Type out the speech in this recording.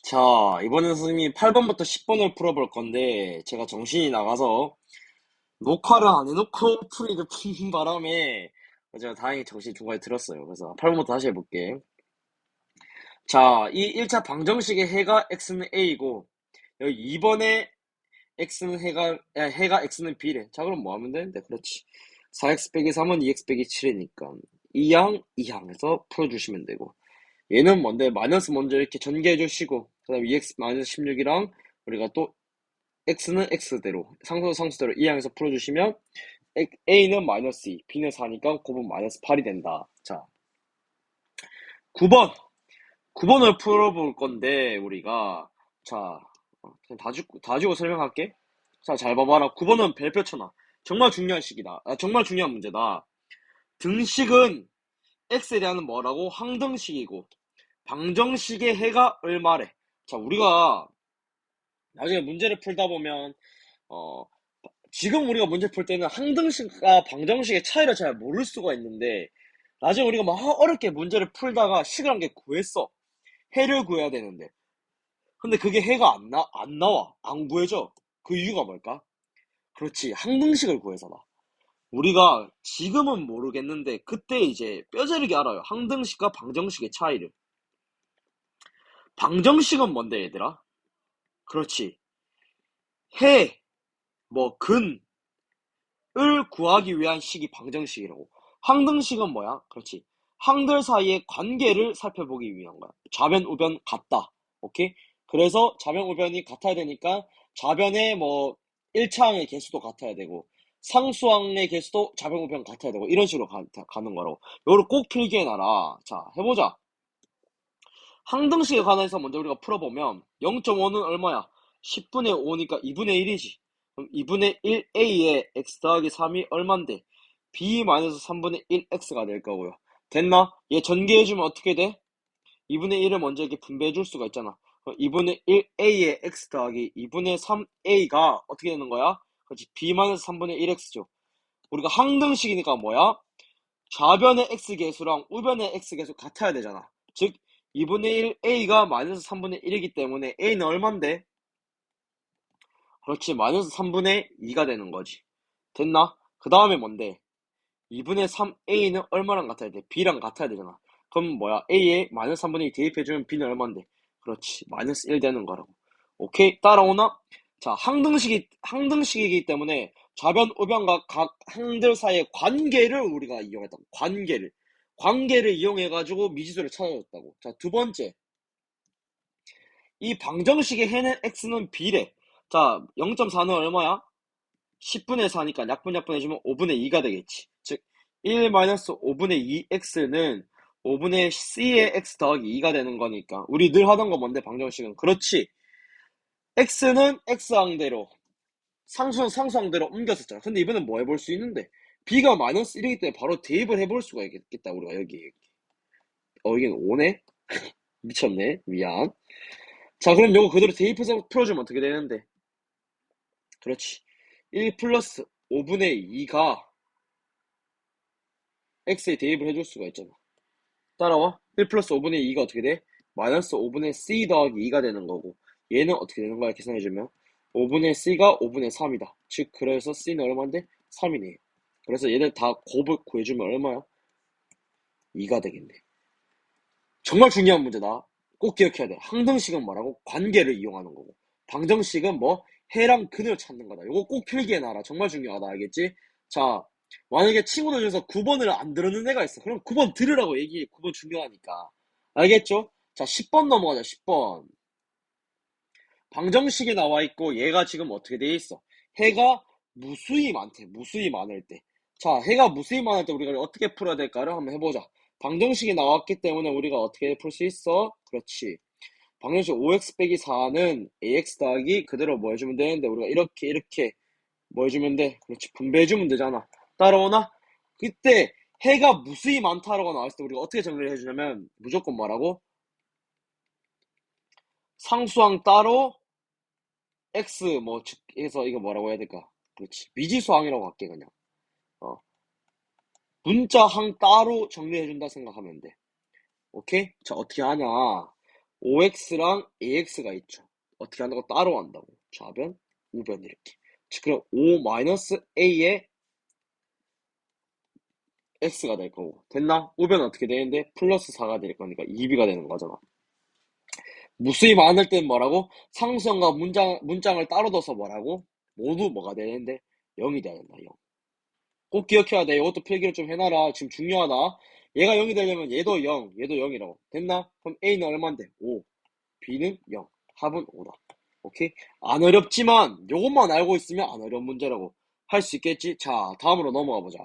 자, 이번엔 선생님이 8번부터 10번을 풀어볼 건데, 제가 정신이 나가서 녹화를 안 해놓고 풀이를 푼 바람에, 제가 다행히 정신이 중간에 들었어요. 그래서 8번부터 다시 해볼게. 자, 이 1차 방정식의 해가 x는 a이고, 여기 2번의 x는 해가 x는 b래. 자, 그럼 뭐 하면 되는데? 그렇지. 4x 빼기 3은 2x 빼기 7이니까, 이항에서 풀어주시면 되고. 얘는 뭔데? 마이너스 먼저 이렇게 전개해 주시고, 그 다음에 2x 마이너스 16이랑 우리가 또 x는 x대로 상수대로 이항해서 풀어주시면 a는 마이너스 2, b는 4니까 곱은 마이너스 8이 된다. 자, 9번 9번을 풀어볼 건데 우리가 자 그냥 다 주고 설명할게. 자, 잘 봐봐라. 9번은 별표 쳐놔. 정말 중요한 식이다. 정말 중요한 문제다. 등식은 x에 대한 뭐라고? 항등식이고 방정식의 해가 얼마래. 자, 우리가 나중에 문제를 풀다 보면 어 지금 우리가 문제 풀 때는 항등식과 방정식의 차이를 잘 모를 수가 있는데, 나중에 우리가 막 어렵게 문제를 풀다가 식을 한 개 구했어. 해를 구해야 되는데. 근데 그게 해가 안 나와. 안 구해져. 그 이유가 뭘까? 그렇지. 항등식을 구해서 나. 우리가 지금은 모르겠는데, 그때 이제 뼈저리게 알아요. 항등식과 방정식의 차이를. 방정식은 뭔데, 얘들아? 그렇지. 해, 근, 을 구하기 위한 식이 방정식이라고. 항등식은 뭐야? 그렇지. 항들 사이의 관계를 살펴보기 위한 거야. 좌변, 우변 같다. 오케이? 그래서 좌변, 우변이 같아야 되니까 좌변의 1차항의 개수도 같아야 되고 상수항의 개수도 좌변, 우변 같아야 되고 이런 식으로 가는 거라고. 이거를 꼭 필기해놔라. 자, 해보자. 항등식에 관해서 먼저 우리가 풀어보면 0.5는 얼마야? 10분의 5니까 2분의 1이지. 그럼 2분의 1a에 x 더하기 3이 얼만데? b-3분의 1x가 될 거고요. 됐나? 얘 전개해주면 어떻게 돼? 2분의 1을 먼저 이렇게 분배해줄 수가 있잖아. 그럼 2분의 1a에 x 더하기 2분의 3a가 어떻게 되는 거야? 그렇지. b-3분의 1x죠. 우리가 항등식이니까 뭐야? 좌변의 x계수랑 우변의 x계수 같아야 되잖아. 즉 2분의 1 a가 마이너스 3분의 1이기 때문에 a는 얼만데? 그렇지. 마이너스 3분의 2가 되는 거지. 됐나? 그 다음에 뭔데? 2분의 3 a는 얼마랑 같아야 돼? b랑 같아야 되잖아. 그럼 뭐야? a에 마이너스 3분의 2 대입해주면 b는 얼만데? 그렇지. 마이너스 1 되는 거라고. 오케이? 따라오나? 자, 항등식이기 때문에 좌변, 우변과 각 항들 사이의 관계를 우리가 이용했다. 관계를 이용해가지고 미지수를 찾아줬다고. 자, 두 번째. 이 방정식의 해는 x는 b래. 자, 0.4는 얼마야? 10분의 4니까 약분 해주면 5분의 2가 되겠지. 즉, 1-5분의 2x는 5분의 c의 x 더하기 2가 되는 거니까. 우리 늘 하던 거 뭔데, 방정식은? 그렇지. x는 x항대로, 상수는 상수항대로 옮겼었잖아. 근데 이번엔 뭐 해볼 수 있는데? b가 마이너스 1이기 때문에 바로 대입을 해볼 수가 있겠다, 우리가 여기. 여기는 5네? 미쳤네. 미안. 자, 그럼 요거 그대로 대입해서 풀어주면 어떻게 되는데? 그렇지. 1 플러스 5분의 2가 x에 대입을 해줄 수가 있잖아. 따라와. 1 플러스 5분의 2가 어떻게 돼? 마이너스 5분의 c 더하기 2가 되는 거고, 얘는 어떻게 되는 거야? 계산해주면 5분의 c가 5분의 3이다. 즉 그래서 c는 얼마인데? 3이네. 그래서 얘들 다 곱을 구해주면 얼마야? 2가 되겠네. 정말 중요한 문제다. 꼭 기억해야 돼. 항등식은 뭐라고? 관계를 이용하는 거고, 방정식은 해랑 근을 찾는 거다. 이거 꼭 필기해놔라. 정말 중요하다. 알겠지? 자, 만약에 친구들 중에서 9번을 안 들었는 애가 있어. 그럼 9번 들으라고 얘기해. 9번 중요하니까. 알겠죠? 자, 10번 넘어가자. 10번. 방정식이 나와 있고 얘가 지금 어떻게 돼 있어? 해가 무수히 많대. 무수히 많을 때. 자, 해가 무수히 많을 때 우리가 어떻게 풀어야 될까를 한번 해보자. 방정식이 나왔기 때문에 우리가 어떻게 풀 수 있어? 그렇지. 방정식 5x 빼기 4는 ax 더하기 그대로 뭐 해주면 되는데 우리가 이렇게 뭐 해주면 돼? 그렇지. 분배해주면 되잖아. 따라오나? 그때 해가 무수히 많다라고 나왔을 때 우리가 어떻게 정리를 해주냐면 무조건 뭐라고? 상수항 따로 x 해서 이거 뭐라고 해야 될까? 그렇지. 미지수항이라고 할게 그냥. 어. 문자항 따로 정리해준다 생각하면 돼. 오케이? 자, 어떻게 하냐? OX랑 AX가 있죠. 어떻게 한다고 따로 한다고. 좌변, 우변 이렇게. 즉, 그럼 O-A의 X가 될 거고. 됐나? 우변은 어떻게 되는데? 플러스 4가 될 거니까 2B가 되는 거잖아. 무수히 많을 땐 뭐라고? 상수형과 문장을 따로 둬서 뭐라고? 모두 뭐가 되는데? 0이 돼야 된다, 0. 꼭 기억해야 돼. 이것도 필기를 좀 해놔라. 지금 중요하다. 얘가 0이 되려면 얘도 0, 얘도 0이라고. 됐나? 그럼 A는 얼만데? 5. B는 0. 합은 5다. 오케이? 안 어렵지만 요것만 알고 있으면 안 어려운 문제라고 할 수 있겠지? 자, 다음으로 넘어가 보자.